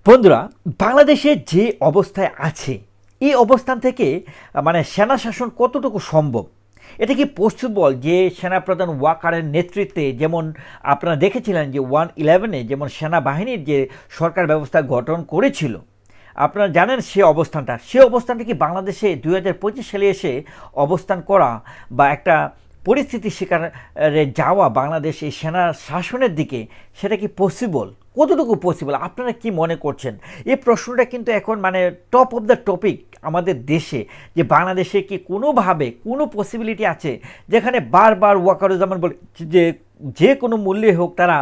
বন্ধুরা, বাংলাদেশে যে অবস্থায় আছে এই অবস্থান থেকে সেনা শাসন কতটুকু সম্ভব? এটা কি পসিবল যে সেনাপ্রধান ওয়াকারের নেতৃত্বে, যেমন আপনারা দেখেছিলেন যে 1/11-এ যেমন সেনাবাহিনীর যে সরকার ব্যবস্থা গঠন করেছিল, আপনারা জানেন সে অবস্থানটা কি বাংলাদেশে 2025 সালে এসে অবস্থান করা বা একটা পরিস্থিতি শিকারে যাওয়া বাংলাদেশ এই সেনা শাসনের দিকে, সেটা কি পসিবল? কতটুকু পসিবল আপনারা কি মনে করছেন? এই প্রশ্নটা কিন্তু এখন টপ অফ দ্য টপিক আমাদের দেশে, যে বাংলাদেশে কি কোনোভাবে কোনো পসিবিলিটি আছে যেখানে বারবার ওয়াকারুজ্জামান বলে যে কোনো মূল্যে হোক তারা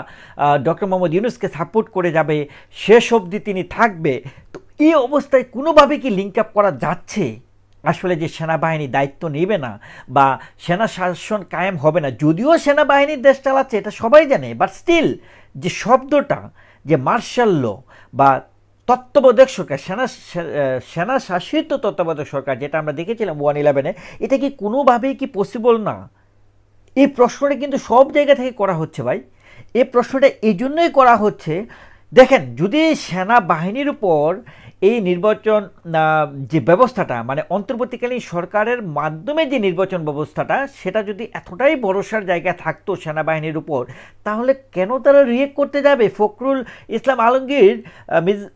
ডক্টর মোহাম্মদ ইউনূসকে সাপোর্ট করে যাবে, শেষ অবধি তিনি থাকবে। তো এই অবস্থায় কোনোভাবে কি লিঙ্ক আপ করা যাচ্ছে আসলে যে সেনাবাহিনী দায়িত্ব নেবে না বা সেনা শাসন কায়েম হবে না? যদিও সেনাবাহিনীর দেশ চালাচ্ছে এটা সবাই জানে, বাট স্টিল যে শব্দটা, যে মার্শাল ল বা তত্ত্বাবধায়ক সরকার, সেনা শাসিত তত্ত্বাবধায়ক সরকার, যেটা আমরা দেখেছিলাম 1/11-এ, এটা কি কোনোভাবেই কি পসিবল না? এই প্রশ্নটা কিন্তু সব জায়গা থেকে করা হচ্ছে ভাই। এই প্রশ্নটা এই জন্যই করা হচ্ছে, দেখেন, যদি সেনাবাহিনীর উপর এই নির্বাচন যে ব্যবস্থাটা, অন্তর্বর্তীকালীন সরকারের মাধ্যমে যে নির্বাচন ব্যবস্থাটা, সেটা যদি এতটাই ভরসার জায়গা থাকতো সেনাবাহিনীর উপর, তাহলে কেন তারা রিয়েক্ট করতে যাবে?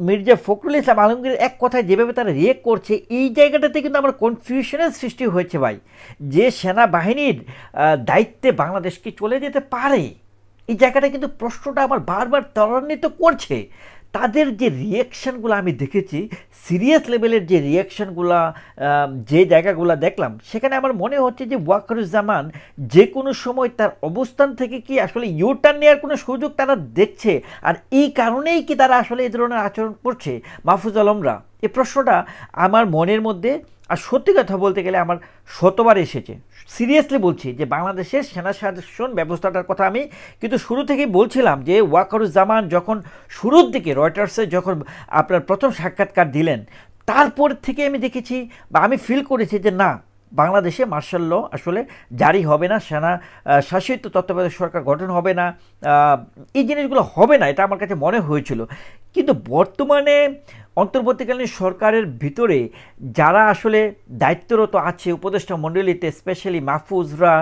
মির্জা ফখরুল ইসলাম আলমগীর এক কথায় যেভাবে তারা রিয়েক্ট করছে, এই জায়গাটাতে কিন্তু আমার কনফিউশনের সৃষ্টি হয়েছে ভাই, যে সেনাবাহিনীর দায়িত্বে বাংলাদেশ কি চলে যেতে পারে? এই জায়গাটা কিন্তু প্রশ্নটা আমার বারবার ত্বরান্বিত করছে। তাদের যে রিয়াকশানগুলো আমি দেখেছি, সিরিয়াস লেভেলের যে রিয়াকশানগুলো, যে জায়গাগুলো দেখলাম, সেখানে আমার মনে হচ্ছে যে ওয়াকারুজ্জামান যে কোনো সময় তার অবস্থান থেকে কি আসলে ইউটার্ন নেওয়ার কোনো সুযোগ তারা দেখছে, আর এই কারণেই কি তারা আসলে এই ধরনের আচরণ করছে মাহফুজ আলমরা? এই প্রশ্নটা আমার মনের মধ্যে, আর সত্যি কথা বলতে গেলে আমার শতবার এসেছে। সিরিয়াসলি বলছি যে বাংলাদেশের সেনা শাসন ব্যবস্থাটার কথা আমি কিন্তু শুরু থেকেই বলছিলাম, যে ওয়াকারুজ্জামান যখন শুরুর দিকে রয়টার্সে যখন আপনার প্রথম সাক্ষাৎকার দিলেন, তারপর থেকে আমি দেখেছি বা আমি ফিল করেছি যে না, বাংলাদেশে মার্শাল ল আসলে জারি হবে না, সেনা শাসিত তত্ত্বাবধায়ক সরকার গঠন হবে না, এই জিনিসগুলো হবে না, এটা আমার কাছে মনে হয়েছিল। কিন্তু বর্তমানে অন্তর্বর্তীকালীন সরকারের ভিতরে যারা আসলে দায়িত্বরত আছে উপদেষ্টা মণ্ডলীতে, স্পেশালি মাহফুজরা,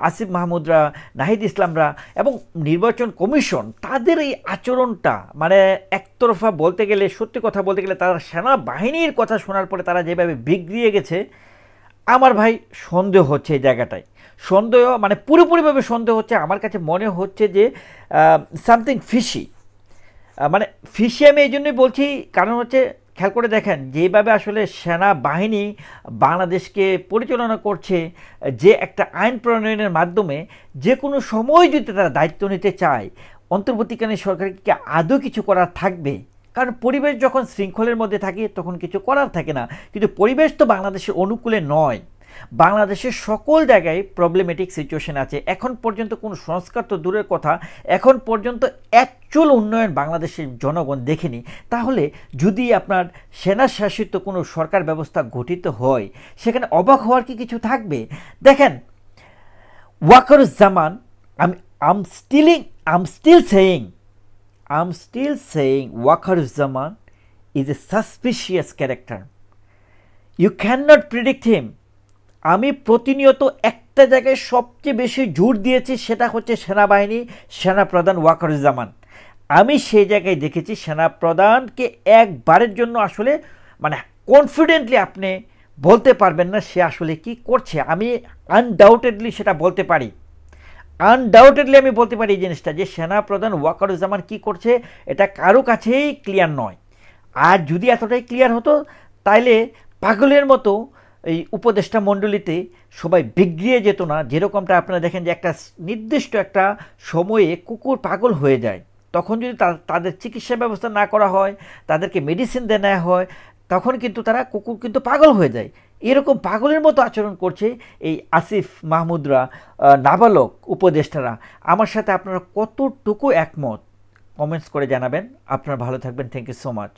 আসিফ মাহমুদরা, নাহিদ ইসলামরা এবং নির্বাচন কমিশন, তাদের এই আচরণটা একতরফা বলতে গেলে, সত্যি কথা বলতে গেলে, তারা সেনাবাহিনীর কথা শোনার পরে তারা যেভাবে বিগড়িয়ে গেছে, আমার ভাই সন্দেহ হচ্ছে এই জায়গাটায়। সন্দেহ পুরোপুরিভাবে সন্দেহ হচ্ছে। আমার কাছে মনে হচ্ছে যে সামথিং ফিশি। ফিশি আমি এই জন্যই বলছি, কারণ হচ্ছে খেয়াল করে দেখেন যেভাবে আসলে সেনাবাহিনী বাংলাদেশকে পরিচালনা করছে, যে একটা আইন প্রণয়নের মাধ্যমে যে কোনো সময় যদি তারা দায়িত্ব নিতে চায়, অন্তর্বর্তীকালীন সরকারকে আদৌ কিছু করার থাকবে? কারণ পরিবেশ যখন শৃঙ্খলের মধ্যে থাকে তখন কিছু করার থাকে না। কিন্তু পরিবেশ তো বাংলাদেশের অনুকূলে নয়। বাংলাদেশের সকল জায়গায় প্রবলেমেটিক সিচুয়েশন আছে। এখন পর্যন্ত কোনো সংস্কার তো দূরের কথা, এখন পর্যন্ত অ্যাকচুয়াল উন্নয়ন বাংলাদেশের জনগণ দেখেনি। তাহলে যদি আপনার সেনা শাসিত কোনো সরকার ব্যবস্থা গঠিত হয়, সেখানে অবাক হওয়ার কি কিছু থাকবে? দেখেন, Wakeruzzaman, I'm still saying Wakaruzaman is a suspicious character. You cannot predict him. আমি প্রতিনিয়ত একটা জায়গায় সবচেয়ে বেশি জোর দিয়েছি, সেটা হচ্ছে সেনাবাহিনী, সেনাপ্রধান ওয়াকারুজ্জামান। আমি সেই জায়গায় দেখেছি সেনাপ্রধানকে একবারের জন্য আসলে কনফিডেন্টলি আপনি বলতে পারবেন না সে আসলে কি করছে। আমি আনডাউটেডলি সেটা বলতে পারি, আমি বলতে পারি এই জিনিসটা, যে সেনাপ্রধান ওয়াকারুজ্জামান কি করছে এটা কারো কাছেই ক্লিয়ার নয়। আর যদি এতটাই ক্লিয়ার হতো, তাইলে পাগলের মতো এই উপদেষ্টা মণ্ডলীতে সবাই বিগড়িয়ে যেত না। যেরকমটা আপনারা দেখেন যে একটা নির্দিষ্ট একটা সময়ে কুকুর পাগল হয়ে যায়, তখন যদি তাদের চিকিৎসা ব্যবস্থা না করা হয়, তাদেরকে মেডিসিন দেওয়া হয়, তখন কিন্তু কুকুর কিন্তু পাগল হয়ে যায়। এরকম পাগলের মতো আচরণ করছে এই আসিফ মাহমুদরা, নাবালক উপদেষ্টারা। আমার সাথে আপনারা কতটুকু একমত কমেন্টস করে জানাবেন। আপনারা ভালো থাকবেন। Thank you so much.